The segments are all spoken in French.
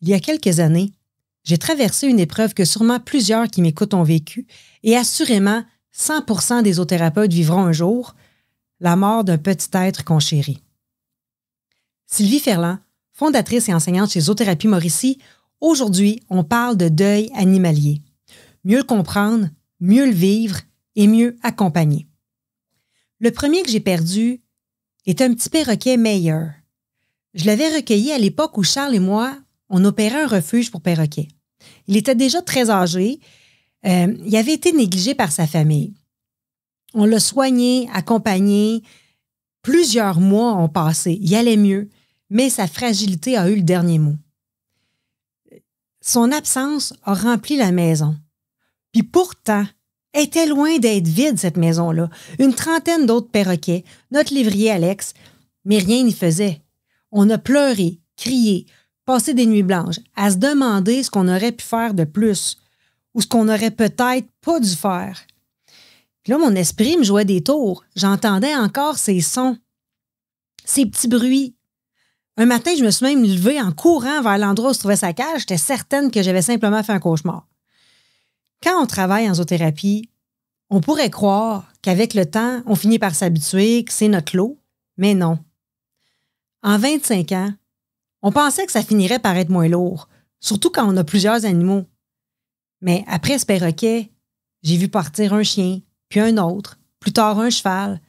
Il y a quelques années, j'ai traversé une épreuve que sûrement plusieurs qui m'écoutent ont vécue et assurément 100% des zoothérapeutes vivront un jour, la mort d'un petit être qu'on chérit. Sylvie Ferland, fondatrice et enseignante chez Zoothérapie Mauricie, aujourd'hui, on parle de deuil animalier. Mieux le comprendre, mieux le vivre et mieux accompagner. Le premier que j'ai perdu est un petit perroquet Meyer. Je l'avais recueilli à l'époque où Charles et moi, on opérait un refuge pour perroquets. Il était déjà très âgé. Il avait été négligé par sa famille. On l'a soigné, accompagné. Plusieurs mois ont passé. Il allait mieux, mais sa fragilité a eu le dernier mot. Son absence a rempli la maison. Puis pourtant, elle était loin d'être vide, cette maison-là. Une trentaine d'autres perroquets, notre lévrier Alex, mais rien n'y faisait. On a pleuré, crié, passé des nuits blanches, à se demander ce qu'on aurait pu faire de plus ou ce qu'on n'aurait peut-être pas dû faire. Puis là, mon esprit me jouait des tours. J'entendais encore ces sons, ces petits bruits. Un matin, je me suis même levée en courant vers l'endroit où se trouvait sa cage. J'étais certaine que j'avais simplement fait un cauchemar. Quand on travaille en zoothérapie, on pourrait croire qu'avec le temps, on finit par s'habituer, que c'est notre lot, mais non. En 25 ans, on pensait que ça finirait par être moins lourd, surtout quand on a plusieurs animaux. Mais après ce perroquet, j'ai vu partir un chien, puis un autre, plus tard un cheval.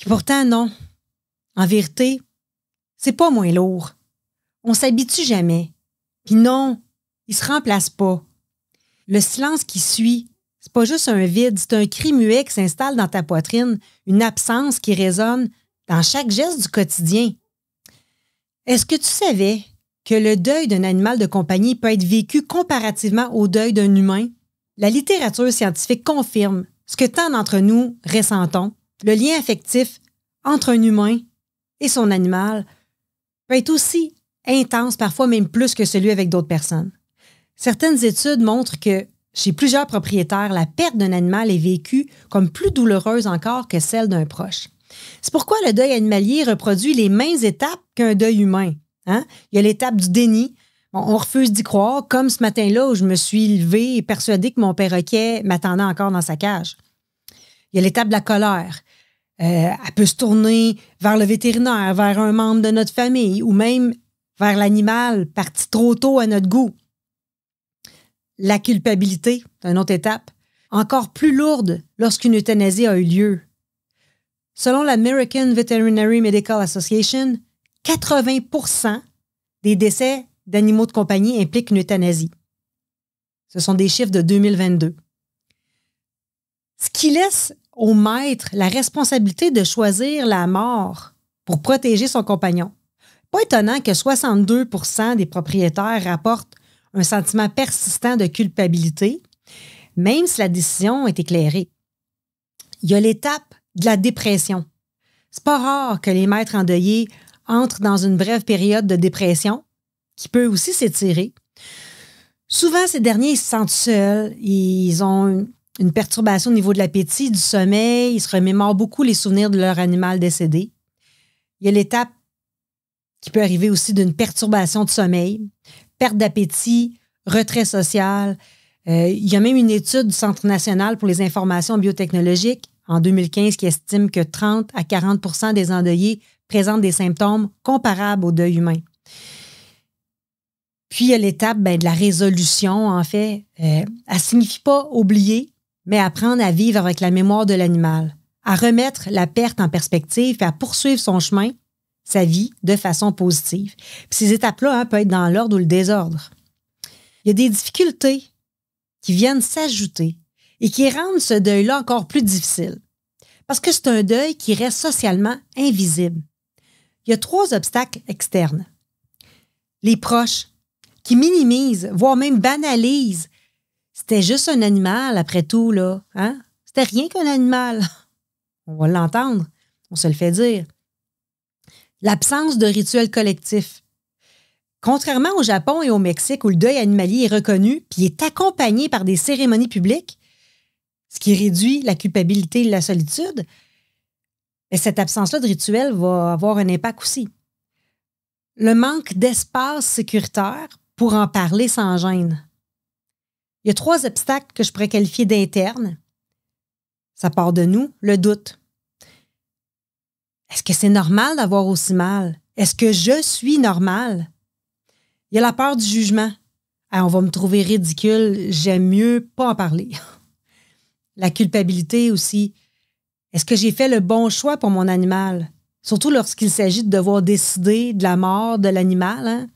Et pourtant, non. En vérité, c'est pas moins lourd. On s'habitue jamais. Puis non, il se remplace pas. Le silence qui suit, c'est pas juste un vide, c'est un cri muet qui s'installe dans ta poitrine, une absence qui résonne dans chaque geste du quotidien. Est-ce que tu savais que le deuil d'un animal de compagnie peut être vécu comparativement au deuil d'un humain? La littérature scientifique confirme ce que tant d'entre nous ressentons. Le lien affectif entre un humain et son animal peut être aussi intense, parfois même plus que celui avec d'autres personnes. Certaines études montrent que chez plusieurs propriétaires, la perte d'un animal est vécue comme plus douloureuse encore que celle d'un proche. C'est pourquoi le deuil animalier reproduit les mêmes étapes qu'un deuil humain. Hein? Il y a l'étape du déni. On refuse d'y croire, comme ce matin-là où je me suis levée et persuadée que mon perroquet m'attendait encore dans sa cage. Il y a l'étape de la colère. Elle peut se tourner vers le vétérinaire, vers un membre de notre famille ou même vers l'animal parti trop tôt à notre goût. La culpabilité, c'est une autre étape, encore plus lourde lorsqu'une euthanasie a eu lieu. Selon l'American Veterinary Medical Association, 80% des décès d'animaux de compagnie impliquent une euthanasie. Ce sont des chiffres de 2022. Ce qui laisse au maître la responsabilité de choisir la mort pour protéger son compagnon. Pas étonnant que 62% des propriétaires rapportent un sentiment persistant de culpabilité, même si la décision est éclairée. Il y a l'étape de la dépression. C'est pas rare que les maîtres endeuillés entrent dans une brève période de dépression qui peut aussi s'étirer. Souvent, ces derniers ils se sentent seuls, ils ont une perturbation au niveau de l'appétit, du sommeil, ils se remémorent beaucoup les souvenirs de leur animal décédé. Il y a l'étape qui peut arriver aussi d'une perturbation de sommeil, perte d'appétit, retrait social. Il y a même une étude du Centre national pour les informations biotechnologiques en 2015 qui estime que 30 à 40% des endeuillés présentent des symptômes comparables au deuil humain. Puis, il y a l'étape de la résolution, en fait. Elle ne signifie pas oublier, mais apprendre à vivre avec la mémoire de l'animal, à remettre la perte en perspective et à poursuivre son chemin, sa vie, de façon positive. Puis ces étapes-là peuvent être dans l'ordre ou le désordre. Il y a des difficultés qui viennent s'ajouter et qui rendent ce deuil-là encore plus difficile. Parce que c'est un deuil qui reste socialement invisible. Il y a 3 obstacles externes. Les proches, qui minimisent, voire même banalisent. C'était juste un animal, après tout, là. Hein? C'était rien qu'un animal. On va l'entendre. On se le fait dire. L'absence de rituels collectifs. Contrairement au Japon et au Mexique où le deuil animalier est reconnu puis est accompagné par des cérémonies publiques, ce qui réduit la culpabilité et la solitude, cette absence-là de rituel va avoir un impact aussi. Le manque d'espace sécuritaire pour en parler sans gêne. Il y a 3 obstacles que je pourrais qualifier d'internes. Ça part de nous, le doute. Est-ce que c'est normal d'avoir aussi mal? Est-ce que je suis normal? Il y a la peur du jugement. Ah, on va me trouver ridicule, j'aime mieux pas en parler. La culpabilité aussi. Est-ce que j'ai fait le bon choix pour mon animal? Surtout lorsqu'il s'agit de devoir décider de la mort de l'animal,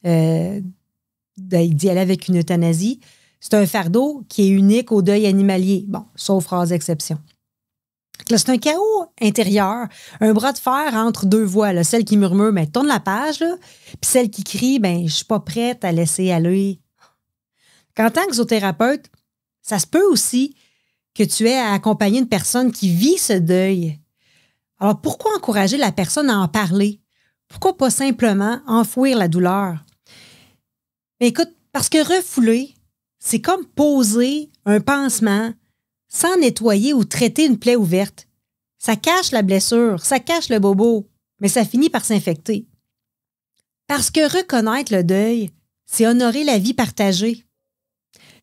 d'y aller avec une euthanasie. C'est un fardeau qui est unique au deuil animalier. Bon, sauf rare exception. Là, c'est un chaos intérieur, un bras de fer entre 2 voix. Là. Celle qui murmure, ben, tourne la page, là, puis celle qui crie, ben, je suis pas prête à laisser aller. En tant qu'exothérapeute, ça se peut aussi que tu aies à accompagner une personne qui vit ce deuil. Alors, pourquoi encourager la personne à en parler? Pourquoi pas simplement enfouir la douleur? Mais écoute, parce que refouler, c'est comme poser un pansement sans nettoyer ou traiter une plaie ouverte. Ça cache la blessure, ça cache le bobo, mais ça finit par s'infecter. Parce que reconnaître le deuil, c'est honorer la vie partagée.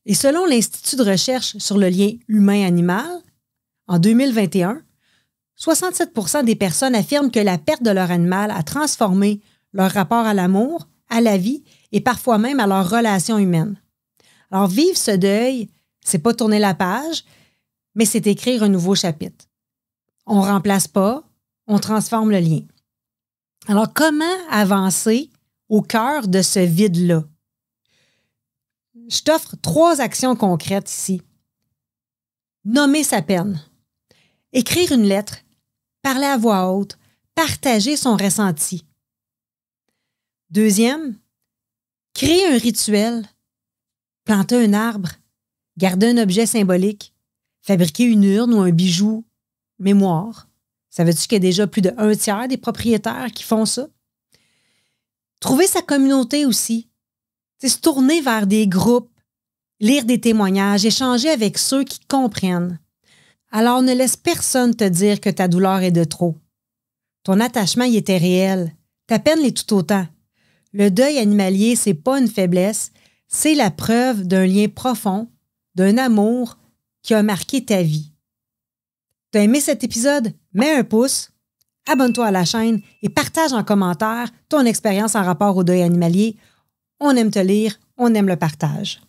Et selon l'Institut de recherche sur le lien humain-animal, en 2021, 67% des personnes affirment que la perte de leur animal a transformé leur rapport à l'amour, à la vie et parfois même à leurs relations humaines. Alors, vivre ce deuil, c'est pas tourner la page, mais c'est écrire un nouveau chapitre. On remplace pas, on transforme le lien. Alors, comment avancer au cœur de ce vide-là? Je t'offre 3 actions concrètes ici. Nommer sa peine. Écrire une lettre. Parler à voix haute. Partager son ressenti. 2e, créer un rituel. Planter un arbre. Garder un objet symbolique. Fabriquer une urne ou un bijou mémoire. Savais-tu qu'il y a déjà plus de 1/3 des propriétaires qui font ça? Trouver sa communauté aussi. C'est se tourner vers des groupes, lire des témoignages, échanger avec ceux qui comprennent. Alors ne laisse personne te dire que ta douleur est de trop. Ton attachement y était réel. Ta peine l'est tout autant. Le deuil animalier, c'est pas une faiblesse, c'est la preuve d'un lien profond, d'un amour qui a marqué ta vie. T'as aimé cet épisode? Mets un pouce, abonne-toi à la chaîne et partage en commentaire ton expérience en rapport au deuil animalier. On aime te lire, on aime le partage.